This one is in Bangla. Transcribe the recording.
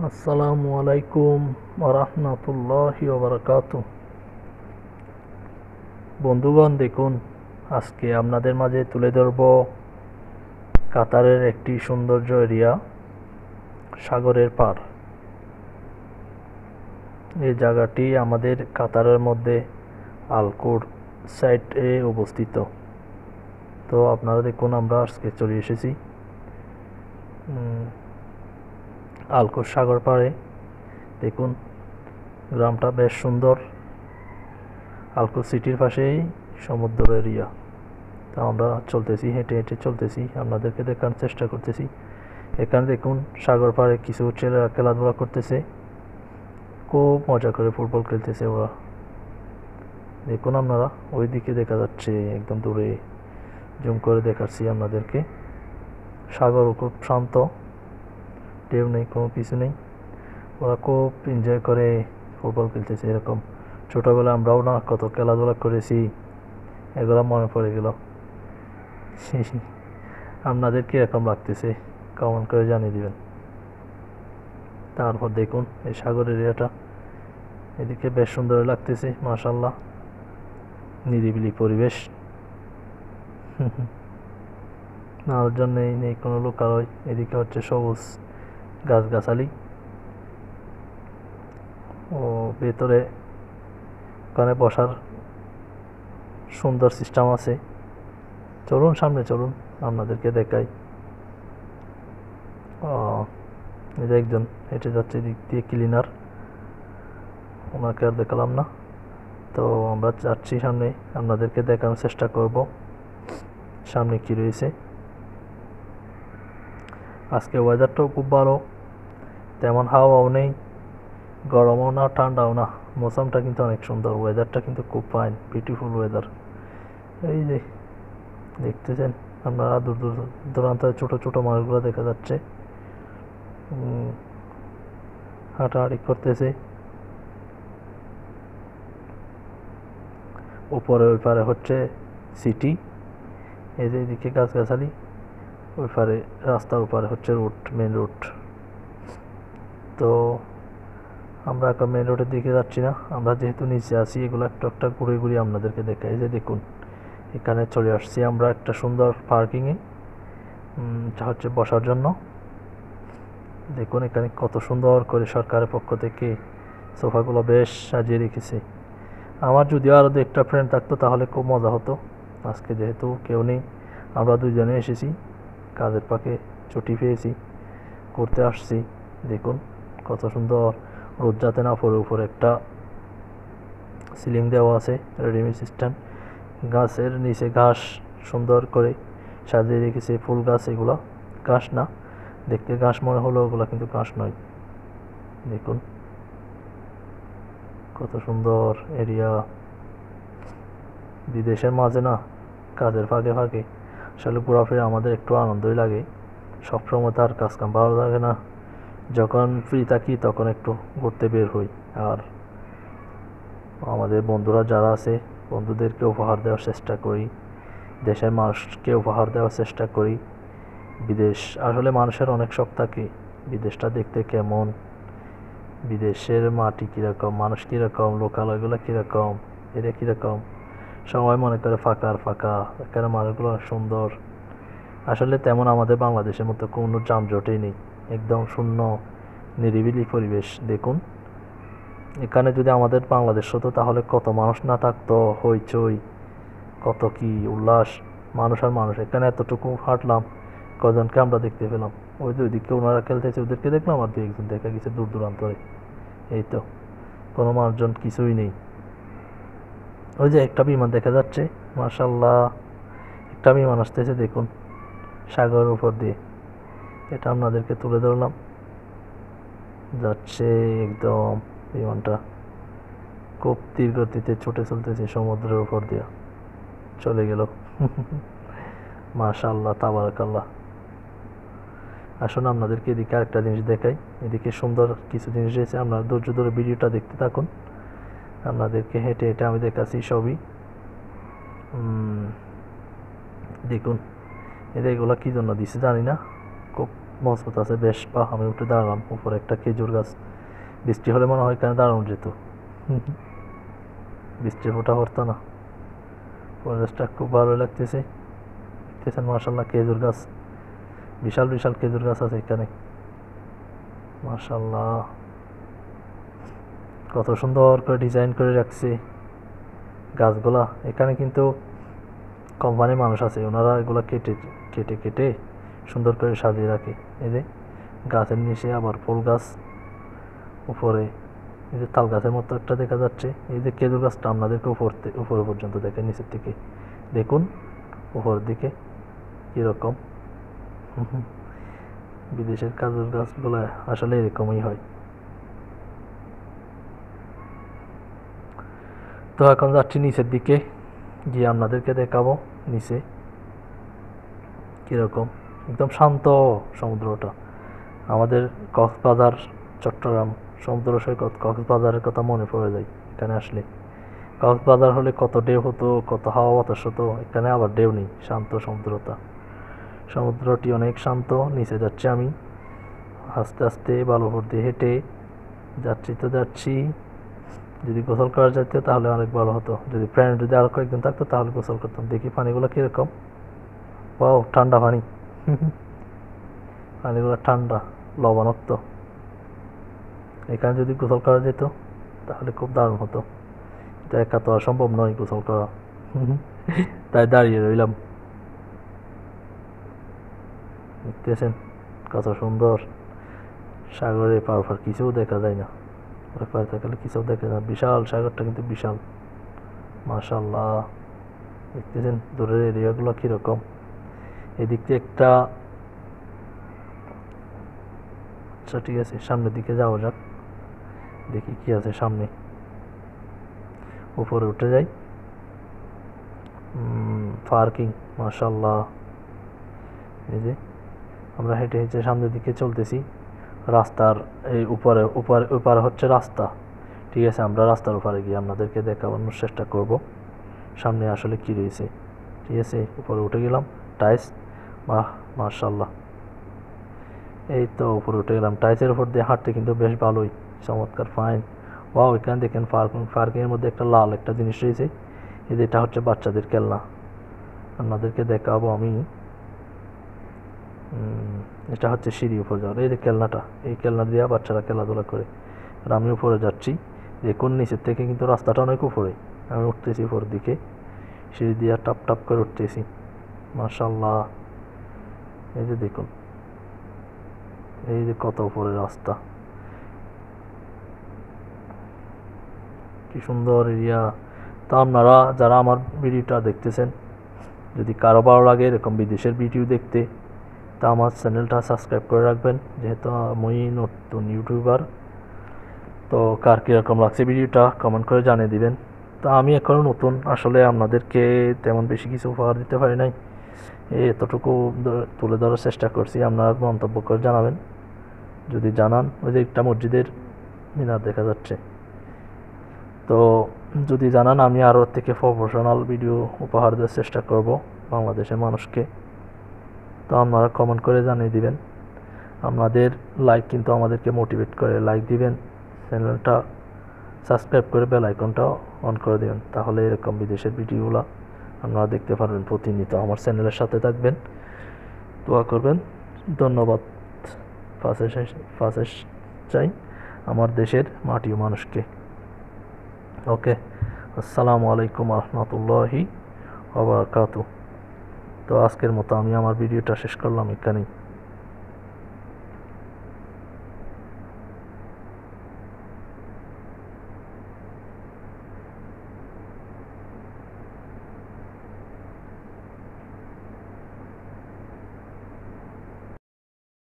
আসসালামু আলাইকুম ওরহমতুল্লাহি ওবারাকাতুহ। বন্ধুগণ, দেখুন, আজকে আপনাদের মাঝে তুলে ধরব কাতারের একটি সৌন্দর্য এরিয়া, সাগরের পাড়। এই জায়গাটি আমাদের কাতারের মধ্যে আলকুর সাইটে অবস্থিত। তো আপনারা দেখুন, আমরা আজকে চলে এসেছি আলকুর সাগর পাড়ে। দেখুন, গ্রামটা বেশ সুন্দর। আলকুর সিটির পাশেই সমুদ্র এরিয়া। তো আমরা চলতেছি, হেঁটে হেঁটে চলতেছি, আপনাদেরকে দেখার চেষ্টা করতেছি। এখানে দেখুন, সাগর পাড়ে কিছু ছেলেরা খেলাধুলা করতেছে, খুব মজা করে ফুটবল খেলতেছে ওরা। দেখুন আপনারা, ওই দিকে দেখা যাচ্ছে, একদম দূরে জুম করে দেখাচ্ছি আপনাদেরকে। সাগর খুব শান্ত, ঢেউ নেই, কোনো কিছু নেই। ওরা খুব এনজয় করে ফুটবল খেলতেছে। এরকম ছোটোবেলা আমরাও না কত খেলাধুলা করেছি, এগুলো মনে পড়ে গেল। আপনাদের কীরকম লাগতেছে কমেন্ট করে জানিয়ে দিবেন। তারপর দেখুন এই সাগর এরিয়াটা, এদিকে বেশ সুন্দর লাগতেছে, মাশাআল্লাহ। নিরিবিলি পরিবেশ, মানুষজন নেই, নেই কোনো লোকালয়। এদিকে হচ্ছে সবুজ গাছগাছালি, ও ভেতরে ওখানে বসার সুন্দর সিস্টেম আছে। চলুন সামনে চলুন, আপনাদেরকে দেখাই। এই যে একজন হেঁটে যাচ্ছে দিক দিয়ে, ক্লিনার, ওনাকে আর দেখালাম না। তো আমরা যাচ্ছি সামনে, আপনাদেরকে দেখানোর চেষ্টা করব সামনে কি রয়েছে। আজকে ওয়েদারটাও খুব ভালো, তেমন হাওয়াও নেই, গরমও না ঠান্ডাও না। মৌসুমটা কিন্তু অনেক সুন্দর, ওয়েদারটা কিন্তু খুব ফাইন, বিউটিফুল ওয়েদার। এই যে দেখতেছেন আপনারা, দূর দূর দূরান্তে ছোটো ছোটো মাছগুলো দেখা যাচ্ছে, হাঁটাহাঁটি করতেছে। উপরে ওই পারে হচ্ছে সিটি, এই যে এদিকে গাছগাছালি, ওই পারে রাস্তার ওপারে হচ্ছে রোড, মেন রোড। তো আমরা এখন মেন রোডের দিকে যাচ্ছি না, আমরা যেহেতু নিচে আছি, এগুলো একটা একটা ঘুরে ঘুরে আপনাদেরকে দেখাই। যে দেখুন, এখানে চলে আসছি আমরা একটা সুন্দর পার্কিংয়ে, হচ্ছে বসার জন্য। দেখুন এখানে কত সুন্দর করে সরকারের পক্ষ থেকে সোফাগুলো বেশ সাজিয়ে রেখেছে। আমার যদিও আরও দু একটা ফ্রেন্ড থাকতো তাহলে খুব মজা হতো। আজকে যেহেতু কেউ নেই, আমরা দুজনে এসেছি, কাজের পাকে ছুটি পেয়েছি, ঘুরতে আসছি। দেখুন কত সুন্দর, রোদ যাতে না পড়ে উপরে একটা সিলিং দেওয়া আছে, রেডিমেড সিস্টেম। গাছের নিচে ঘাস সুন্দর করে সাজিয়ে রেখেছে, ফুল গাছ। এগুলো ঘাস না, দেখতে ঘাস মনে হলো, ওগুলো কিন্তু ঘাস নয়। দেখুন কত সুন্দর এরিয়া। বিদেশের মাঝে না, কাজের ফাঁকে ফাঁকে আসলে ঘোরাফেরা আমাদের একটু আনন্দই লাগে। সবসময় তার কাজ কাম ভালো লাগে না, যখন ফ্রি থাকি তখন একটু ঘুরতে বের হই। আর আমাদের বন্ধুরা যারা আছে, বন্ধুদেরকে উপহার দেওয়ার চেষ্টা করি, দেশের মানুষকে উপহার দেওয়ার চেষ্টা করি। বিদেশ আসলে মানুষের অনেক শখ থাকে, বিদেশটা দেখতে কেমন, বিদেশের মাটি কীরকম, মানুষ কীরকম, লোকালয়গুলো কীরকম, এটা কীরকম। সবাই মনে করে ফাঁকা আর ফাঁকা, এখানে মানুষগুলো অনেক সুন্দর। আসলে তেমন আমাদের বাংলাদেশের মতো কোনো যানজটই নেই, একদম শূন্য নিরিবিলি পরিবেশ। দেখুন এখানে যদি আমাদের বাংলাদেশ হতো তাহলে কত মানুষ না থাকতো, হইচই, কত কি উল্লাস, মানুষ আর মানুষ। এখানে এতটুকু হাঁটলাম, কজনকে আমরা দেখতে পেলাম, ওই যে ওইদিকে ওনারা খেলতেছে, ওদেরকে দেখলাম, আর দু একজন দেখা গেছে দূর দূরান্তরে। এই তো, কোনো মানুষজন কিছুই নেই। ওই যে একটা বিমান দেখা যাচ্ছে, মাশাআল্লাহ, একটা বিমান আসতেছে দেখুন সাগরের উপর দিয়ে। এটা আপনাদেরকে তুলে ধরলাম, যাচ্ছে একদম বিমানটা, খুব তীর গতিতে ছুটে চলতেছে সমুদ্রের উপর দিয়ে, চলে গেল। মাশাআল্লাহ, তাবারাকাল্লাহ। আসুন আপনাদেরকে এদিকে আরেকটা জিনিস দেখাই, এদিকে সুন্দর কিছু জিনিস রয়েছে, আপনারা ধৈর্য ধরে ভিডিওটা দেখতে থাকুন। আপনাদেরকে হেঁটে হেঁটে আমি দেখাচ্ছি সবই। দেখুন এগুলো কী জন্য দিছে জানি না, খুব মজবুত আছে বেশ। বা আমি উঠে দাঁড়ালাম, উপরে একটা খেজুর গাছ। বৃষ্টি হলে মনে হয় এখানে দাঁড়ানো যেত, বৃষ্টির ফোঁটা পড়তো না। পরিবেশটা খুব ভালো লাগতেছে। দেখতেছেন মাশাল্লাহ খেজুর গাছ, বিশাল বিশাল খেজুর গাছ আছে এখানে মাশাল্লাহ। কত সুন্দর করে ডিজাইন করে রাখছে গাছগুলা। এখানে কিন্তু কোম্পানির মানুষ আছে, ওনারা এগুলো কেটে কেটে কেটে সুন্দর করে সাজিয়ে রাখে। এই যে গাছের নিচে আবার ফুল গাছ, উপরে এই যে তাল গাছের মতো একটা দেখা যাচ্ছে। এই যে খেজুর গাছটা আপনাদেরকে উপরে পর্যন্ত দেখে, নিচের দিকে দেখুন উপরের দিকে কীরকম। বিদেশের খেজুর গাছগুলো আসলে এরকমই হয়। তো এখন যাচ্ছি নিচের দিকে, গিয়ে আপনাদেরকে দেখাবো নিচে কীরকম। একদম শান্ত সমুদ্রটা। আমাদের কক্সবাজার, চট্টগ্রাম সমুদ্র সৈকত, কক্সবাজারের কথা মনে পড়ে যায় এখানে আসলে। কক্সবাজার হলে কত ঢেউ হতো, কত হাওয়া বাতাস হতো, এখানে আবার ঢেউ নেই, শান্ত সমুদ্রটা। সমুদ্রটি অনেক শান্ত। নিচে যাচ্ছি আমি আস্তে আস্তে বালুর উপর দিয়ে হেঁটে যাচ্ছি তো যাচ্ছি। যদি গোসল করা যেত তাহলে অনেক ভালো হতো, যদি ফ্রেন্ড যদি আরও কয়েকজন থাকতো তাহলে গোসল করতাম। দেখি পানিগুলো কীরকম। ও ঠান্ডা পানি, পানিগুলো ঠান্ডা লবণাক্ত। এখানে যদি গোসল করা যেত তাহলে খুব দারুণ হতো, এটা একা তো আর সম্ভব নয় গোসল করা। তাই দাঁড়িয়ে রইলাম। দেখতেছেন কত সুন্দর সাগরে পার কিছু দেখা যায় না, ওই পারে থাকলে কিছু দেখা যায় না। বিশাল সাগরটা কিন্তু বিশাল মাশাল্লাহ। দেখতেছেন দূরের এরিয়াগুলো কীরকম। এদিক দিয়ে একটা, আচ্ছা ঠিক আছে সামনের দিকে যাওয়া যাক, দেখি কি আছে সামনে। উপরে উঠে যাই। পার্কিং মাশাল্লাহ। এই যে আমরা হেঁটে হেঁটে সামনের দিকে চলতেছি। রাস্তার এই উপরে উপরে হচ্ছে রাস্তা, ঠিক আছে। আমরা রাস্তার উপরে গিয়ে আপনাদেরকে দেখানোর চেষ্টা করব সামনে আসলে কি রয়েছে, ঠিক আছে। উপরে উঠে গেলাম, টাইলস, বাহ মাশাল্লাহ। এই তো উপরে উঠে গেলাম, টাইলসের উপর দিয়ে হাঁটতে কিন্তু বেশ ভালোই, চমৎকার ফাইন। ওয়াও, এখানে দেখেন পার্কিংয়ের মধ্যে একটা লাল একটা জিনিস রয়েছে, এই যে এটা হচ্ছে বাচ্চাদের খেলনা। আপনাদেরকে দেখাবো আমি। এটা হচ্ছে সিঁড়ি উপরে যাওয়ার, এই যে খেলনাটা, এই খেলনা দিয়ে বাচ্চারা খেলাধুলা করে। আর আমি উপরে যাচ্ছি, দেখুন নিচের থেকে কিন্তু রাস্তাটা অনেক উপরে। আমি উঠতেছি উপরের দিকে, সিঁড়ি দিয়ে টাপ টাপ করে উঠতেছি মাশাল্লাহ। এই যে দেখুন, এই যে কত উপরে রাস্তা, কি সুন্দর এরিয়া। তো আপনারা যারা আমার ভিডিওটা দেখতেছেন, যদি কারো ভালো লাগে এরকম বিদেশের ভিডিও দেখতে, তা আমার চ্যানেলটা সাবস্ক্রাইব করে রাখবেন, যেহেতু আমি নতুন ইউটিউবার। তো কার কীরকম লাগছে ভিডিওটা কমেন্ট করে জানিয়ে দিবেন। তা আমি এখনও নতুন, আসলে আপনাদেরকে তেমন বেশি কিছু উপহার দিতে পারি নাই, এতটুকু তুলে ধরার চেষ্টা করছি। আপনারা মন্তব্য করে জানাবেন, যদি জানান। ওই যে একটা মসজিদের মিনার দেখা যাচ্ছে, তো যদি জানান আমি আরও থেকে প্রফেশনাল ভিডিও উপহার দেওয়ার চেষ্টা করব বাংলাদেশের মানুষকে। তো আপনারা কমেন্ট করে জানিয়ে দিবেন। আপনাদের লাইক কিন্তু আমাদেরকে মোটিভেট করে, লাইক দিবেন, চ্যানেলটা সাবস্ক্রাইব করে বেল আইকনটা অন করে দেবেন, তাহলে এরকম বিদেশের ভিডিওগুলো আপনারা দেখতে পারবেন প্রতিনিয়ত। আমার চ্যানেলের সাথে থাকবেন, দোয়া করবেন। ধন্যবাদ। পাশে চাই আমার দেশের মাটি ও মানুষকে। ওকে, আসসালামু আলাইকুম রহমতুল্লাহি ওয়া বারাকাতুহু। তো আজকের মতো আমি আমার ভিডিওটা শেষ করলাম এখানেই।